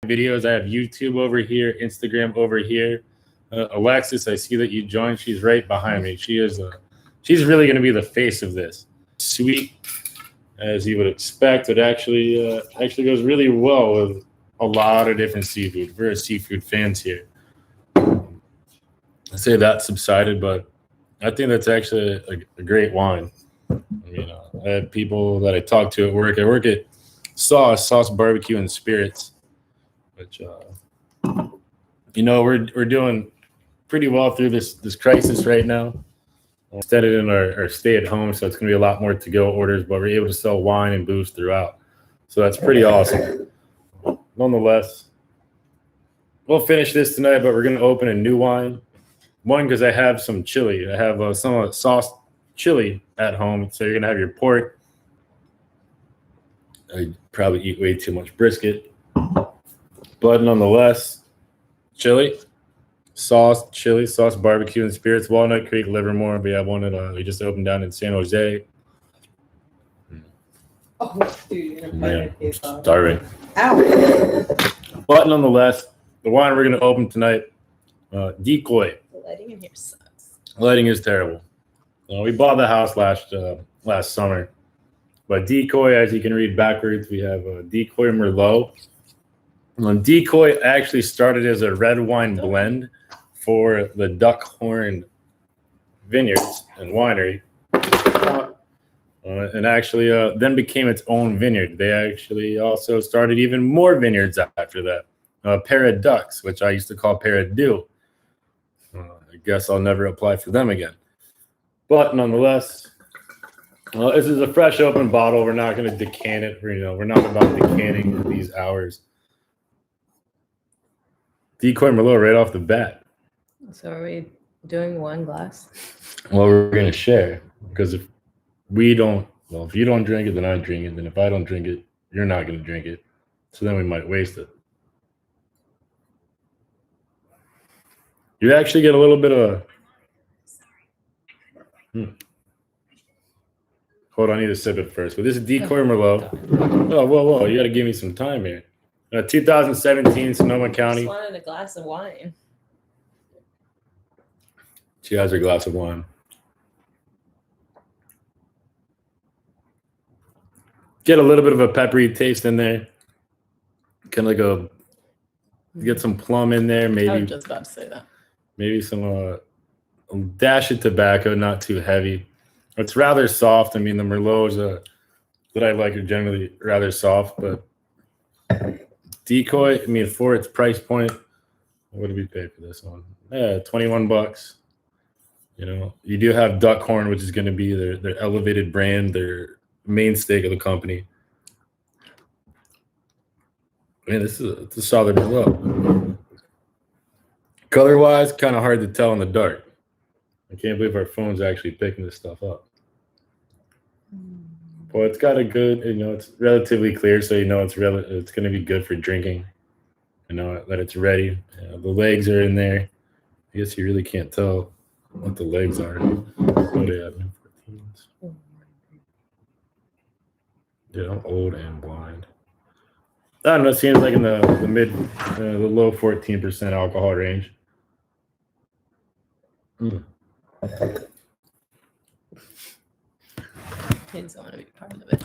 videos. I have YouTube over here, Instagram over here. Alexis, I see that you joined. She's right behind me. She's really going to be the face of this. Sweet, as you would expect. It actually goes really well with a lot of different seafood. We're seafood fans here. I say that subsided, but I think that's actually a great wine. You know, I have people that I talk to at work. I work at Sauce Barbecue and Spirits, which you know, we're doing pretty well through this crisis right now. Instead of in our stay at home, so it's going to be a lot more to go orders, but we're able to sell wine and booze throughout. So that's pretty awesome. Nonetheless, we'll finish this tonight, but we're going to open a new wine. One, because I have some chili. I have some sauce chili at home. So you're going to have your pork. I probably eat way too much brisket. But nonetheless, chili, sauce barbecue and spirits, Walnut Creek, Livermore. We have one that we just opened down in San Jose. Oh, dude, Man, I'm starving. Ow. But nonetheless, the wine we're going to open tonight, Decoy. The lighting in here sucks. Lighting is terrible. We bought the house last summer. But Decoy, as you can read backwards, we have Decoy Merlot. Decoy actually started as a red wine blend for the Duckhorn Vineyards and Winery. And actually then became its own vineyard. They actually also started even more vineyards after that. Pair of Ducks, which I used to call Pair of Dew. I guess I'll never apply for them again. But nonetheless, this is a fresh open bottle. We're not going to decant it. We're not about decanting for these hours. Decoy Merlot right off the bat. So are we doing one glass? Well, we're going to share because if you don't drink it, then I drink it. Then if I don't drink it, you're not going to drink it. So then we might waste it. You actually get a little bit of Hold on, I need to sip it first. But this is Decoy Merlot. Oh, whoa. You got to give me some time here. 2017, Sonoma County. I just wanted a glass of wine. She has her glass of wine. Get a little bit of a peppery taste in there. Kind of like get some plum in there, maybe. I was just about to say that. Maybe some a dash of tobacco, not too heavy. It's rather soft. I mean, the Merlots that I like are generally rather soft, but Decoy, I mean, for its price point, what did we pay for this one? Yeah, $21. You know, you do have Duckhorn, which is going to be their elevated brand, their mainstay of the company. Man, it's a solid Merlot. Color-wise, kind of hard to tell in the dark. I can't believe our phone's actually picking this stuff up. Well, it's got a good, it's relatively clear, so it's going to be good for drinking. That it's ready. The legs are in there. I guess you really can't tell what the legs are. What do they have? Yeah, I'm old and blind. I don't know. It seems like in the low 14% alcohol range. Kids don't want to be part of it.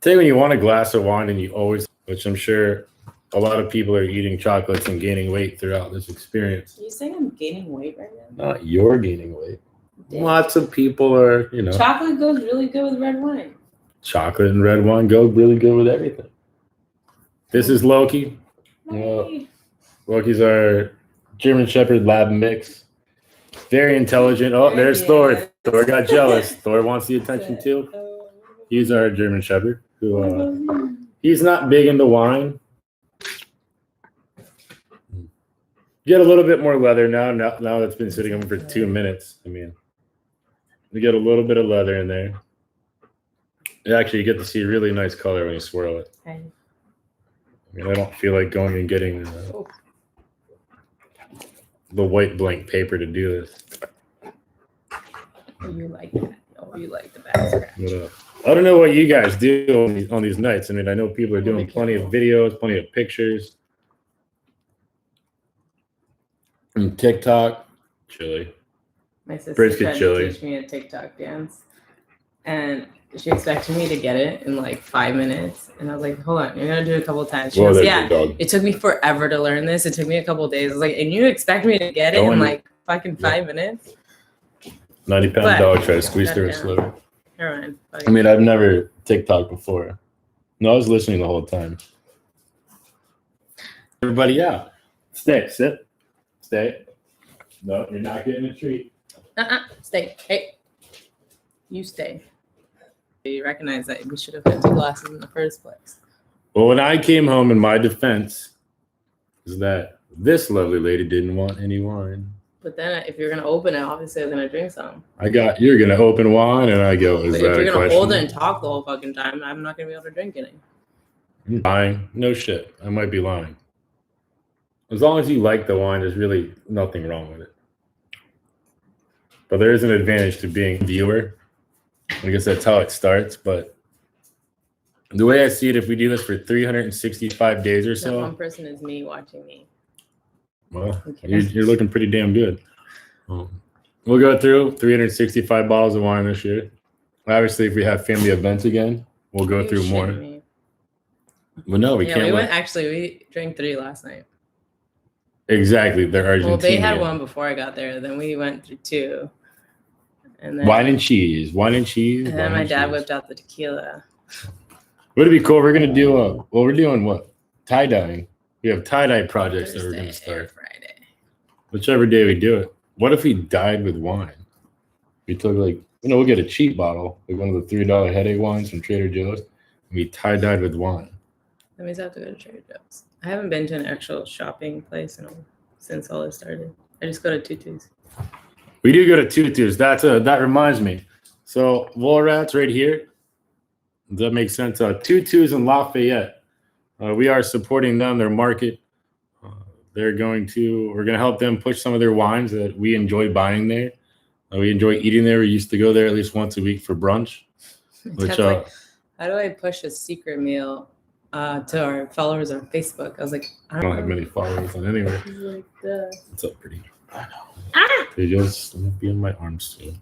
Tell you when you want a glass of wine and you always, which I'm sure a lot of people are eating chocolates and gaining weight throughout this experience. Are you saying I'm gaining weight right now? Not you're gaining weight. Damn. Lots of people are, Chocolate goes really good with red wine. Chocolate and red wine go really good with everything. This is Loki. Loki's our German Shepherd lab mix. Very intelligent. Oh, there's Thor. Thor got jealous. Thor wants the attention too. He's our German Shepherd. Who he's not big into wine. Get a little bit more leather now that's been sitting on for 2 minutes. I mean, we get a little bit of leather in there. Actually, you get to see a really nice color when you swirl it. Okay. I mean, I don't feel like going and getting the white blank paper to do this. Oh, you like that. Oh, you like the back scratch. What up? I don't know what you guys do on these nights. I mean, I know people are doing plenty of videos, plenty of pictures. And TikTok, chili. My sister Brisket tried chili. to teach me a TikTok dance, and she expected me to get it in like 5 minutes. And I was like, hold on, you're gonna do it a couple times. She Whoa goes, there, yeah, big dog. it took me forever to learn this. It took me a couple days. I was like, and you expect me to get it in like fucking 5 minutes? 90-pound dog try to squeeze through a goddamn. sliver. Never mind. I mean, I've never TikTok before. No, I was listening the whole time. Everybody out. Stay. Sit. Stay. No, you're not getting a treat. Stay. Hey, you stay. You recognize that we should have had 2 glasses in the first place. Well, when I came home, in my defense, is that this lovely lady didn't want any wine. But then if you're gonna open it, obviously I'm gonna drink some. You're gonna open wine, and I go, is But that if a you're gonna question? hold it and talk the whole fucking time, I'm not gonna be able to drink any. I'm lying. No shit. I might be lying. As long as you like the wine, there's really nothing wrong with it. But there is an advantage to being a viewer. I guess that's how it starts. But the way I see it, if we do this for 365 days or That so, one person is me watching me. well, Okay. you're looking pretty damn good. We'll go through 365 bottles of wine this year. Obviously, if we have family events again, we'll go through more. Me. Well, no, we Yeah, can't. we drank 3 last night. Exactly, they're Argentinian. Well, they had one before I got there. Then we went through 2. And then Wine and cheese. And then my dad whipped out the tequila. Would it be cool? We're gonna do we're doing what? Tie-dyeing. We have tie-dye projects that we're gonna start. Friday. Whichever day we do it. What if we dyed with wine? We took we'll get a cheap bottle, like one of the $3 headache wines from Trader Joe's, and we tie-dyed with wine. That means I have to go to Trader Joe's. I haven't been to an actual shopping place since all this started. I just go to Tutu's. We do go to Tutu's. That reminds me. So Woolrat's right here. Does that make sense? Tutu's in Lafayette. We are supporting them, their market. We're going to help them push some of their wines that we enjoy buying there. We enjoy eating there. We used to go there at least once a week for brunch. Which How do I push a secret meal to our followers on Facebook? I was like, I don't have many followers on anywhere. Like, What's up, pretty? I know. They just be in my arms soon.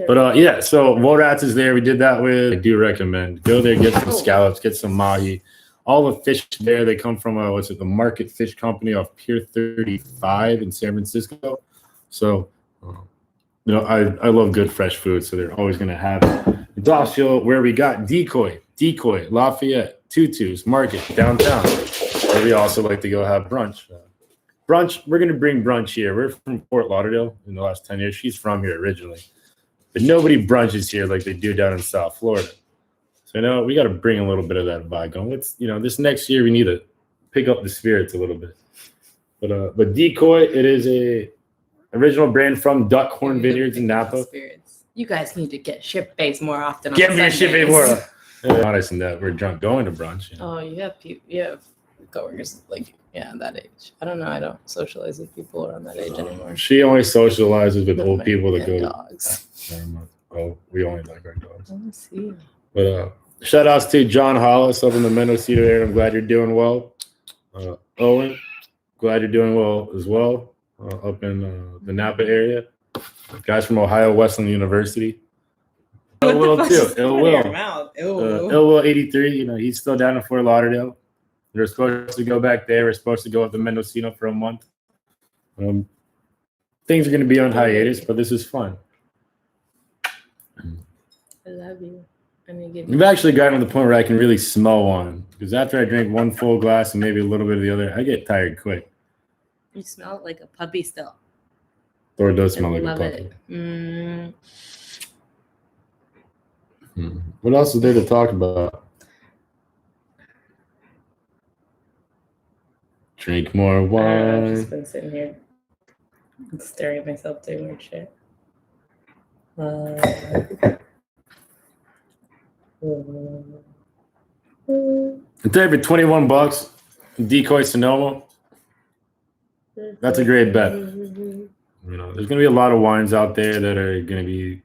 But yeah, so Woolrat's is there. We did that with. I do recommend go there, get some scallops, get some mahi. All the fish there, they come from the Market Fish Company off Pier 35 in San Francisco. So, I love good fresh food, so they're always going to have it. It's also where we got Decoy, Lafayette, Tutu's, Market, downtown. Where we also like to go have brunch. Brunch, we're going to bring brunch here. We're from Fort Lauderdale in the last 10 years. She's from here originally. But nobody brunches here like they do down in South Florida. So, we got to bring a little bit of that vibe going. This next year, we need to pick up the spirits a little bit. But Decoy, it is a original brand from Duckhorn Vineyards in Napa. Spirits. You guys need to get ship-based more often. Get me a ship-based more. Honest in that we're drunk going to brunch. Oh, you have coworkers that age. I don't know. I don't socialize with people around that age anymore. She only socializes with old people that go. Dogs. Oh, we only like our dogs. Let me see. But shout outs to John Hollis up in the Mendocino area. I'm glad you're doing well. Owen, glad you're doing well as well up in the Napa area. Guys from Ohio Wesleyan University. Ill Will too. Ill Will 83. He's still down in Fort Lauderdale. They're supposed to go back there. We're supposed to go up to Mendocino for a month. Things are going to be on hiatus, but this is fun. I love you. We've actually gotten to the point where I can really smell one. Because after I drink one full glass and maybe a little bit of the other, I get tired quick. You smell like a puppy still. Or it does smell like a puppy. What else is there to talk about? Drink more wine. I've just been sitting here staring at myself doing weird shit. It's there for $21. Decoy Sonoma. That's a great bet. There's gonna be a lot of wines out there that are gonna be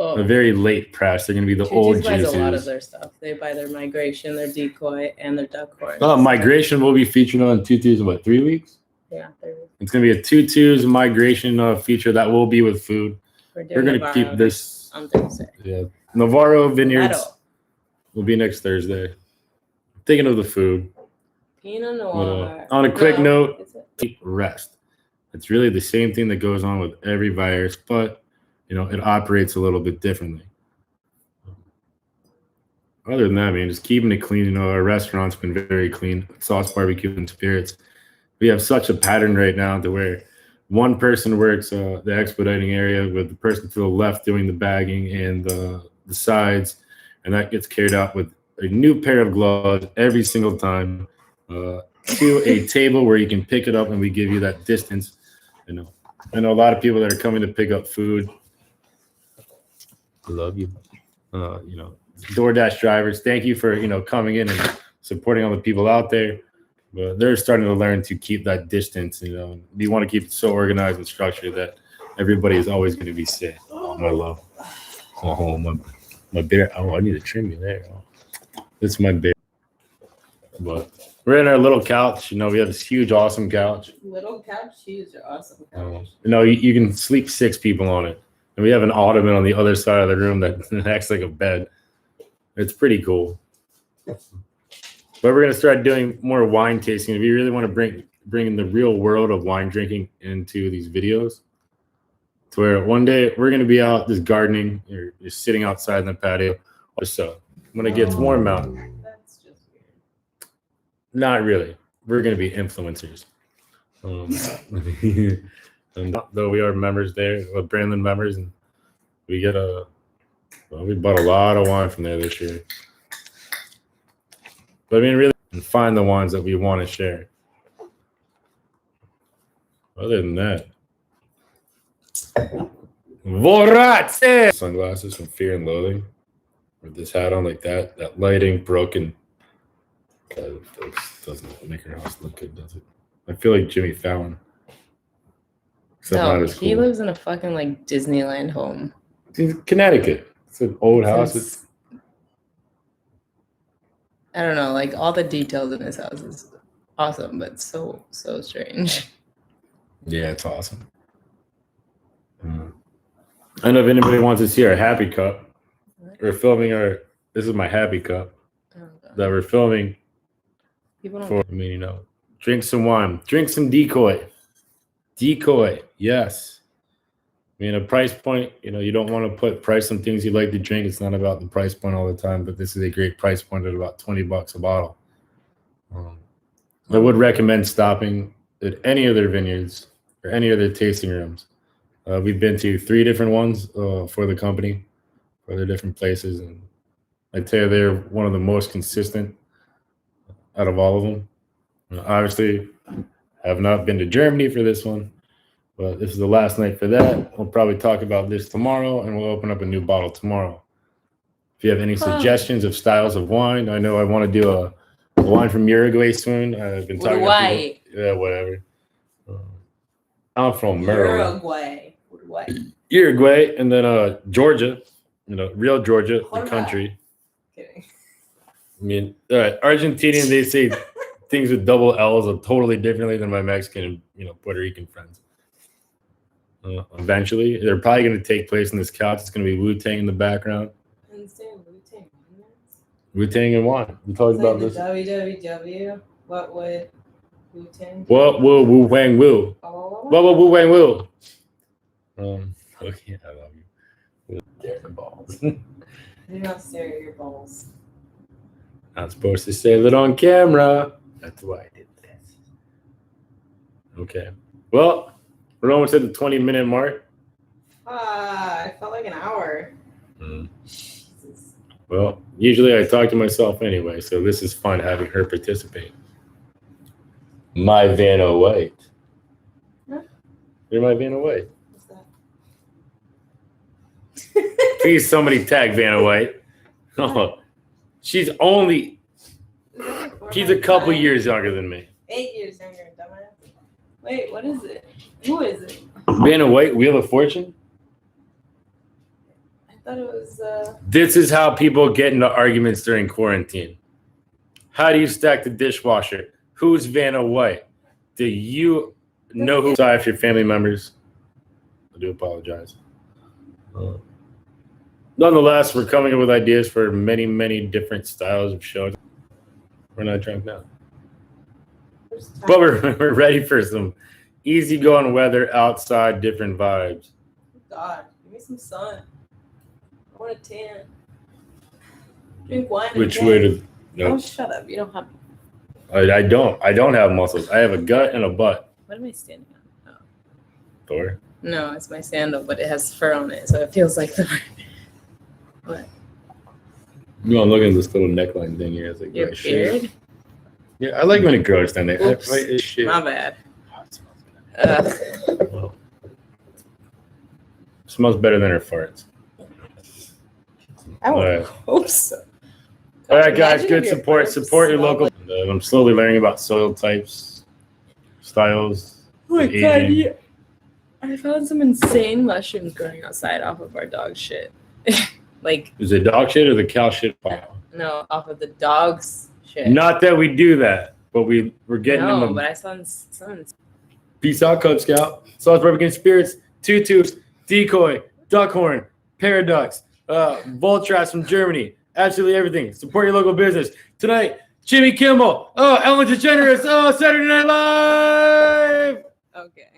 a very late press. They're going to be the old Choo-Choo's buys juices. a lot of their stuff. They buy their Migration, their Decoy, and their Duck Horns. Migration will be featured on Tutus in what, 3 weeks? Yeah, 3 weeks. It's going to be a Tutus Migration feature that will be with food. We're going to keep this on Thursday. Yeah, Navarro Vineyards will be next Thursday. Thinking of the food. Pinot Noir. On a quick note, rest. It's really the same thing that goes on with every virus, but it operates a little bit differently. Other than that, I mean, just keeping it clean. Our restaurant's been very clean. Sauce, barbecue, and spirits. We have such a pattern right now to where one person works the expediting area with the person to the left doing the bagging and the sides, and that gets carried out with a new pair of gloves every single time to a table where you can pick it up, and we give you that distance. I know a lot of people that are coming to pick up food. I love you. DoorDash drivers, thank you for coming in and supporting all the people out there. But they're starting to learn to keep that distance. We want to keep it so organized and structured that everybody is always going to be safe. Oh, my love. Oh, my bear. Oh, I need to trim you there. This is my bear. But we're in our little couch. We have this huge, awesome couch. Little couch, huge, awesome couch. You can sleep 6 people on it. And we have an ottoman on the other side of the room that acts like a bed. It's pretty cool. But we're going to start doing more wine tasting. If you really want to bring in the real world of wine drinking into these videos, to where one day we're going to be out just gardening or just sitting outside in the patio. So when it gets warm out. That's just weird. Not really. We're going to be influencers. And though we are members there, Brandon members, and we get we bought a lot of wine from there this year. But I mean, really, find the wines that we want to share. Other than that, Vorace! Sunglasses from Fear and Loathing. With this hat on like that. That lighting broken. That doesn't make her house look good, does it? I feel like Jimmy Fallon. Except not as cool. He lives in a fucking Disneyland home. It's in Connecticut. It's an old house. I don't know, all the details in his house is awesome, but so strange. Yeah, it's awesome. I don't know if anybody wants to see our happy cup. We're filming this is my happy cup that we're filming. People don't drink some wine, drink some Decoy. Decoy, yes. I mean, a price point, you don't want to put price on things you like to drink. It's not about the price point all the time, but this is a great price point at about $20 a bottle. I would recommend stopping at any of their vineyards or any of their tasting rooms. We've been to 3 different ones for the company, for their different places. And I tell you, they're one of the most consistent out of all of them. Obviously, have not been to Germany for this one. But this is the last night for that. We'll probably talk about this tomorrow, and we'll open up a new bottle tomorrow. If you have any suggestions of styles of wine, I know I want to do a wine from Uruguay soon. I've been talking about yeah, whatever. I'm from Maryland. Uruguay, and then Georgia. Real Georgia, the country. Kidding. I mean, Argentinian, they say things with double L's are totally differently than my Mexican and Puerto Rican friends. Eventually, they're probably going to take place in this couch. It's going to be Wu-Tang in the background. I understand Wu-Tang. Wu-Tang and wine. We talked about this. WWW. What would Wu-Tang? What will Wu-Wang Wu? What will Wu-Wang Wu? Okay, I love you. Stare at balls. Do not stare at your balls. I'm supposed to say that on camera. That's why I did this. Okay. Well. We're almost at the 20-minute mark. I felt like an hour. Jesus. Well, usually I talk to myself anyway, so this is fun having her participate. My Vanna White. Huh? You're my Vanna White. What's that? Please, somebody tag Vanna White. Oh, she's a couple years younger than me. 8 years younger, dumbass. Wait, what is it? Who is it? Vanna White, Wheel of Fortune? I thought it was. This is how people get into arguments during quarantine. How do you stack the dishwasher? Who's Vanna White? Do you know who? Sorry if your family members. I do apologize. Nonetheless, we're coming up with ideas for many, many different styles of shows. We're not drunk now. But we're ready for some easygoing weather outside, different vibes. God, give me some sun. I want a tan. Drink wine. Which way to? Nope. Oh, shut up! You don't have. I don't. I don't have muscles. I have a gut and a butt. What am I standing on? Oh. Thor. No, it's my sandal, but it has fur on it, so it feels like Thor. What? No, I'm looking at this little neckline thing here. It's like your beard. Yeah, I like when it grows down there. Oops, my bad. Oh, it smells good. Well, smells better than her farts. I would hope so. All right, guys, good support. Support your local. I'm slowly learning about soil types, styles. Oh my God, yeah. I found some insane mushrooms growing outside off of our dog shit. Like, is it dog shit or the cow shit pile? No, off of the dog's shit. Not that we do that, but we're getting them. No, but I saw some. Peace out, Cub Scout. Sauce Barbecue and Spirits, Tutus, Decoy, Duckhorn, Paradox, Voltras from Germany. Absolutely everything. Support your local business. Tonight, Jimmy Kimmel. Oh, Ellen DeGeneres. Oh, Saturday Night Live. Okay.